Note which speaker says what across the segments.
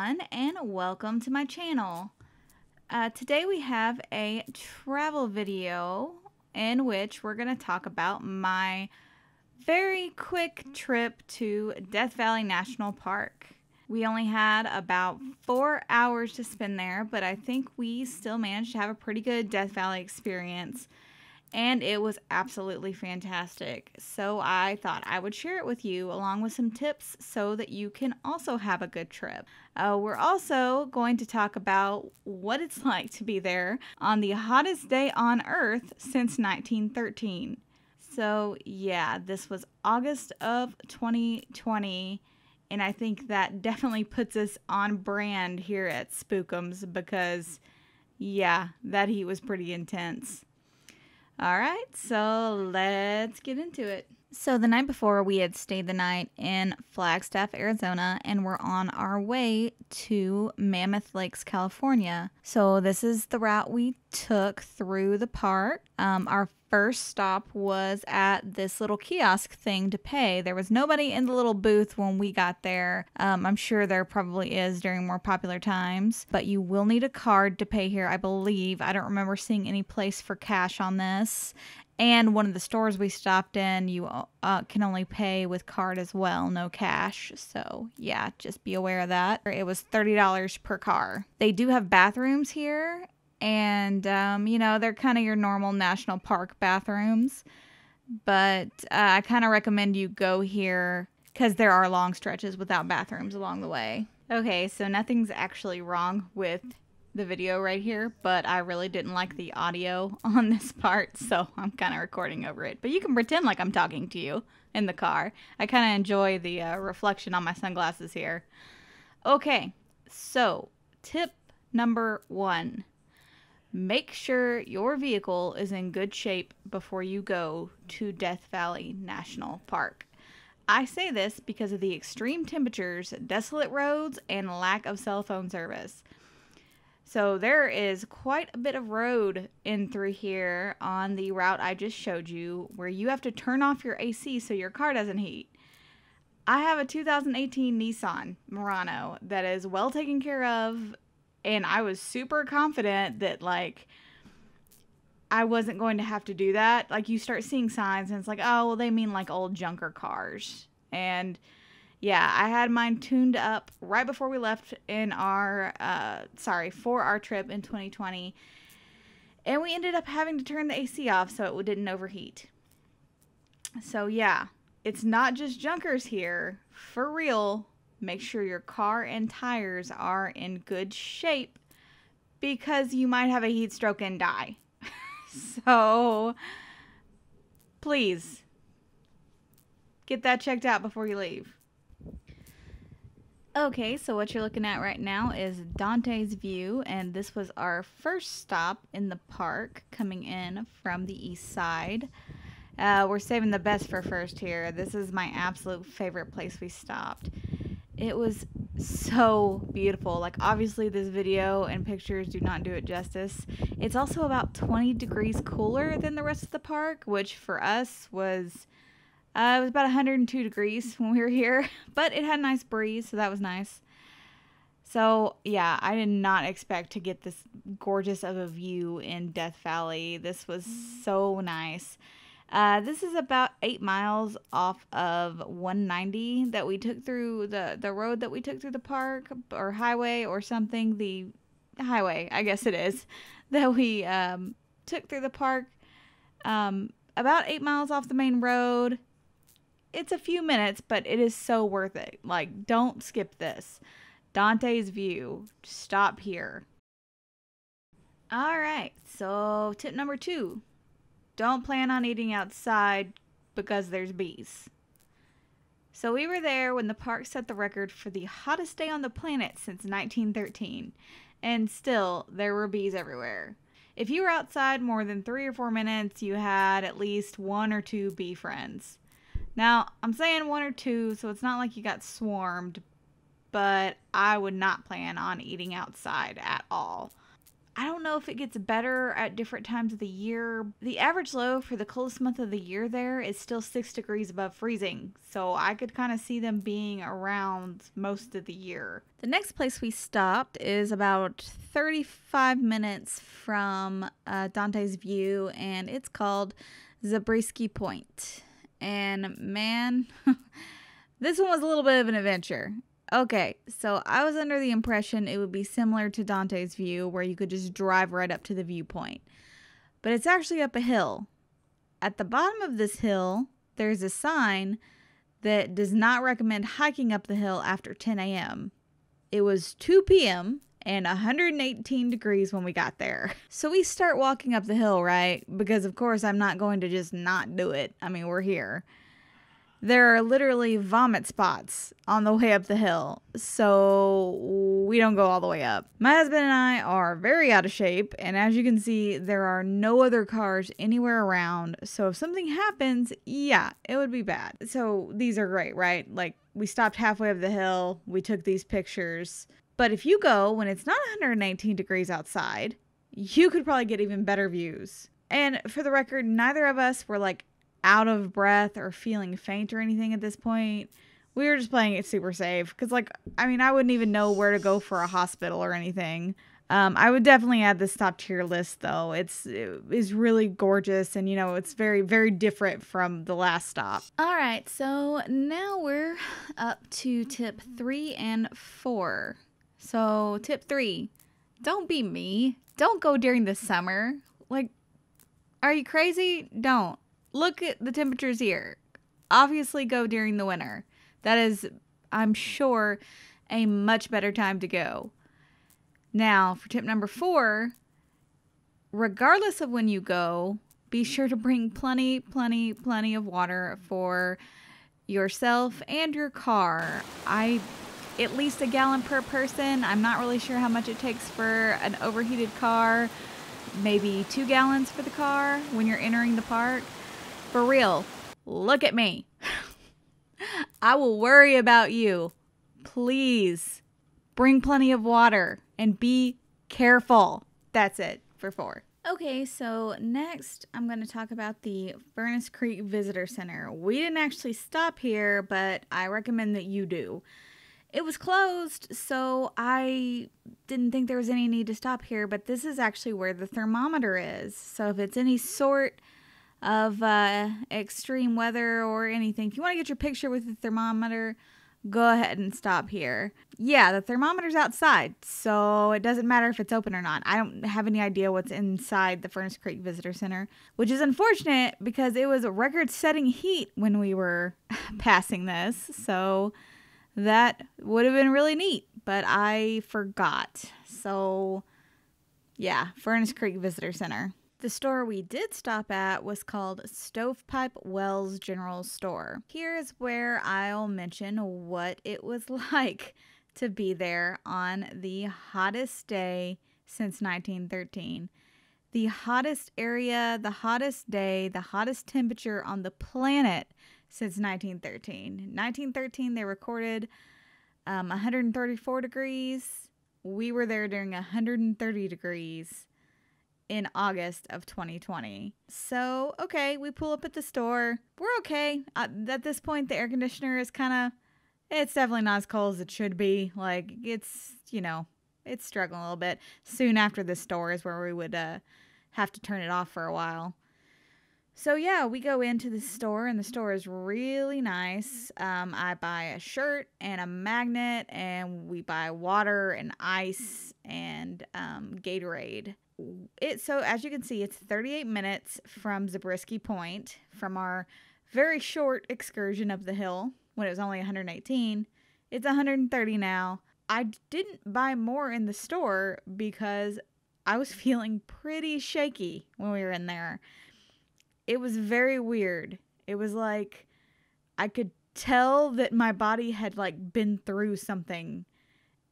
Speaker 1: everyone, and welcome to my channel. Today we have a travel video in which we're going to talk about my very quick trip to Death Valley National Park. We only had about 4 hours to spend there, but I think we still managed to have a pretty good Death Valley experience. And it was absolutely fantastic. So I thought I would share it with you along with some tips so that you can also have a good trip. We're also going to talk about what it's like to be there on the hottest day on Earth since 1913. So yeah, this was August of 2020. And I think that definitely puts us on brand here at Spookums because yeah, that heat was pretty intense. Alright, so let's get into it. So the night before, we had stayed the night in Flagstaff, Arizona, and we're on our way to Mammoth Lakes, California. So this is the route we took through the park. Our first stop was at this little kiosk thing to pay. There was nobody in the little booth when we got there. I'm sure there probably is during more popular times, but you will need a card to pay here, I believe. I don't remember seeing any place for cash on this. And one of the stores we stopped in, you can only pay with card as well, no cash. So yeah, just be aware of that. It was $30 per car. They do have bathrooms here. And, you know, they're kind of your normal national park bathrooms. But I kind of recommend you go here because there are long stretches without bathrooms along the way. Okay, so nothing's actually wrong with the video right here, but I really didn't like the audio on this part, so I'm kind of recording over it. But you can pretend like I'm talking to you in the car. I kind of enjoy the reflection on my sunglasses here. Okay, so tip number 1. Make sure your vehicle is in good shape before you go to Death Valley National Park. I say this because of the extreme temperatures, desolate roads, and lack of cell phone service. So there is quite a bit of road in through here on the route I just showed you where you have to turn off your AC so your car doesn't heat. I have a 2018 Nissan Murano that is well taken care of, and I was super confident that like I wasn't going to have to do that. Like you start seeing signs and it's like, oh, well they mean like old junker cars. And yeah, I had mine tuned up right before we left in our, for our trip in 2020. And we ended up having to turn the AC off so it didn't overheat. So yeah, it's not just junkers here. For real, make sure your car and tires are in good shape because you might have a heat stroke and die. So please get that checked out before you leave. Okay, so what you're looking at right now is Dante's View, and this was our first stop in the park coming in from the east side. We're saving the best for first here. This is my absolute favorite place we stopped. It was so beautiful. Like obviously this video and pictures do not do it justice. It's also about 20 degrees cooler than the rest of the park, which for us was it was about 102 degrees when we were here, but it had a nice breeze, so that was nice. So, yeah, I did not expect to get this gorgeous of a view in Death Valley. This was so nice. This is about 8 miles off of 190 that we took through the road that we took through the park, or highway or something. The highway, I guess it is, that we took through the park. About 8 miles off the main road. It's a few minutes, but it is so worth it. Like, don't skip this. Dante's View. Stop here. Alright, so tip number 2. Don't plan on eating outside because there's bees. So we were there when the park set the record for the hottest day on the planet since 1913. And still, there were bees everywhere. If you were outside more than 3 or 4 minutes, you had at least 1 or 2 bee friends. Now, I'm saying 1 or 2, so it's not like you got swarmed, but I would not plan on eating outside at all. I don't know if it gets better at different times of the year. The average low for the coldest month of the year there is still 6 degrees above freezing. So I could kind of see them being around most of the year. The next place we stopped is about 35 minutes from Dante's View, and it's called Zabriskie Point. And man, this one was a little bit of an adventure. Okay, so I was under the impression it would be similar to Dante's View, where you could just drive right up to the viewpoint. But it's actually up a hill. At the bottom of this hill, there's a sign that does not recommend hiking up the hill after 10 a.m. It was 2 p.m. and 118 degrees when we got there. So we start walking up the hill, right? Because of course I'm not going to just not do it. I mean, we're here. There are literally vomit spots on the way up the hill, so we don't go all the way up. My husband and I are very out of shape, and as you can see, there are no other cars anywhere around, so if something happens, yeah, it would be bad. So these are great, right? Like, we stopped halfway up the hill, we took these pictures, but if you go when it's not 118 degrees outside, you could probably get even better views. And for the record, neither of us were like out of breath or feeling faint or anything at this point. We were just playing it super safe because, like, I mean, I wouldn't even know where to go for a hospital or anything. I would definitely add this top tier list though. It is really gorgeous, and you know, it's very, very different from the last stop. All right, so now we're up to tip 3 and 4. So tip 3, don't be me. Don't go during the summer. Like, are you crazy? Don't. Look at the temperatures here. Obviously go during the winter. That is, I'm sure, a much better time to go. Now, for tip number 4, regardless of when you go, be sure to bring plenty of water for yourself and your car. At least a gallon per person. I'm not really sure how much it takes for an overheated car. Maybe 2 gallons for the car when you're entering the park. For real, look at me. I will worry about you. Please bring plenty of water and be careful. That's it for 4. Okay, so next I'm going to talk about the Furnace Creek Visitor Center. We didn't actually stop here, but I recommend that you do. It was closed, so I didn't think there was any need to stop here, but this is actually where the thermometer is. So if it's any sort of extreme weather or anything, if you want to get your picture with the thermometer, go ahead and stop here. Yeah, the thermometer's outside, so it doesn't matter if it's open or not. I don't have any idea what's inside the Furnace Creek Visitor Center, which is unfortunate because it was a record-setting heat when we were passing this, so that would have been really neat, but I forgot. So yeah, Furnace Creek Visitor Center. The store we did stop at was called Stovepipe Wells General Store. Here is where I'll mention what it was like to be there on the hottest day since 1913. The hottest area, the hottest day, the hottest temperature on the planet since 1913. In 1913, they recorded 134 degrees. We were there during 130 degrees in August of 2020. So, okay, we pull up at the store. We're okay. At this point, the air conditioner is it's definitely not as cold as it should be. Like, it's, you know, it's struggling a little bit. Soon after the store is where we would have to turn it off for a while. So, yeah, we go into the store, and the store is really nice. I buy a shirt and a magnet, and we buy water and ice and Gatorade. So as you can see, it's 38 minutes from Zabriskie Point from our very short excursion up the hill when it was only 118. It's 130 now. I didn't buy more in the store because I was feeling pretty shaky when we were in there. It was very weird. It was like I could tell that my body had like been through something.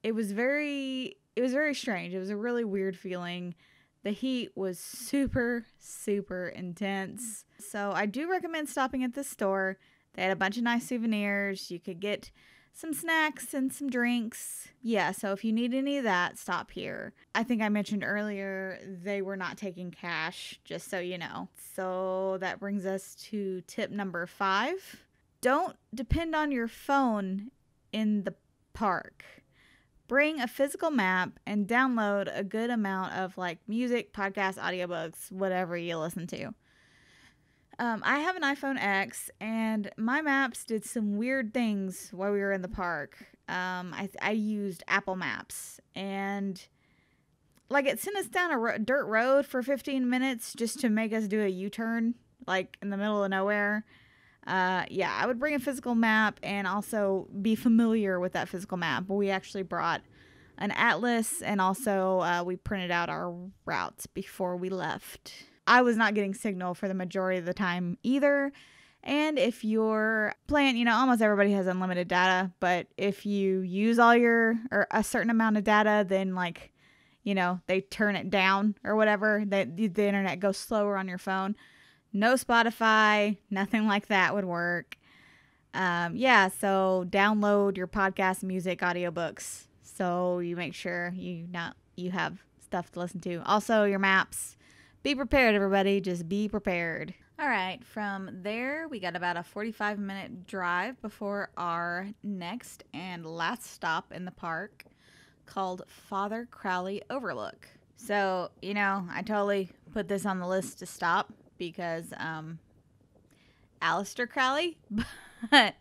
Speaker 1: It was very strange. It was a really weird feeling. The heat was super, super intense. So I do recommend stopping at this store. They had a bunch of nice souvenirs. You could get some snacks and some drinks. Yeah, so if you need any of that, stop here. I think I mentioned earlier they were not taking cash, just so you know. So that brings us to tip number 5. Don't depend on your phone in the park. Bring a physical map and download a good amount of like music, podcasts, audiobooks, whatever you listen to. I have an iPhone X, and my maps did some weird things while we were in the park. I used Apple Maps, and like it sent us down a dirt road for 15 minutes just to make us do a U-turn, like in the middle of nowhere. Yeah, I would bring a physical map and also be familiar with that physical map. We actually brought an atlas, and also we printed out our routes before we left. I was not getting signal for the majority of the time either. And if you're playing, almost everybody has unlimited data, but if you use all or a certain amount of data, then like, they turn it down or whatever, the internet goes slower on your phone. No Spotify, nothing like that would work. Yeah, so download your podcast, music, audiobooks, so you make sure you have stuff to listen to. Also, your maps. Be prepared, everybody. Just be prepared. All right, from there, we got about a 45-minute drive before our next and last stop in the park called Father Crowley Overlook. So, I totally put this on the list to stop because Aleister Crowley, but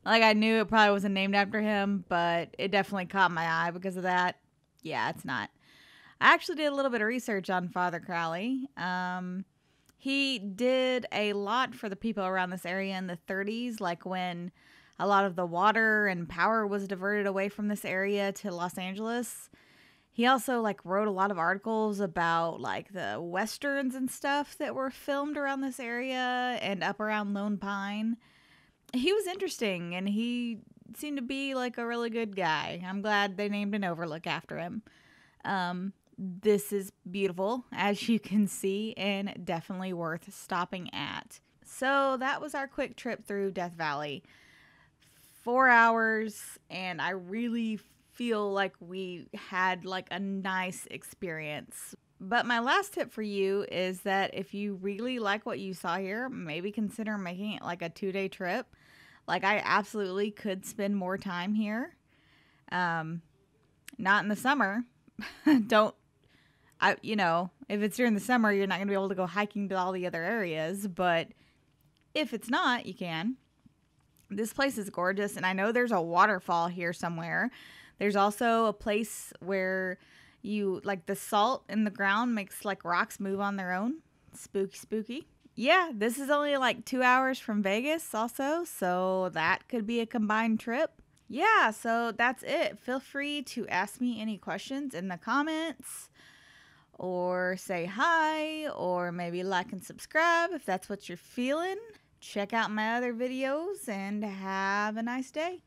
Speaker 1: like I knew it probably wasn't named after him, but it definitely caught my eye because of that. Yeah, it's not. I actually did a little bit of research on Father Crowley. He did a lot for the people around this area in the 30s, like when a lot of the water and power was diverted away from this area to Los Angeles. He also wrote a lot of articles about like the westerns and stuff that were filmed around this area and up around Lone Pine. He was interesting, and he seemed to be like a really good guy. I'm glad they named an overlook after him. This is beautiful, as you can see, and definitely worth stopping at. So that was our quick trip through Death Valley. 4 hours, and I really feel like we had like a nice experience. But my last tip for you is that if you really like what you saw here, maybe consider making it like a 2-day trip. Like I absolutely could spend more time here. Not in the summer. If it's during the summer, you're not going to be able to go hiking to all the other areas. But if it's not, you can. This place is gorgeous. And I know there's a waterfall here somewhere. There's also a place where the salt in the ground makes like rocks move on their own. Spooky, spooky. Yeah, this is only like 2 hours from Vegas also. So that could be a combined trip. Yeah, so that's it. Feel free to ask me any questions in the comments, or say hi, or maybe like and subscribe if that's what you're feeling. Check out my other videos and have a nice day.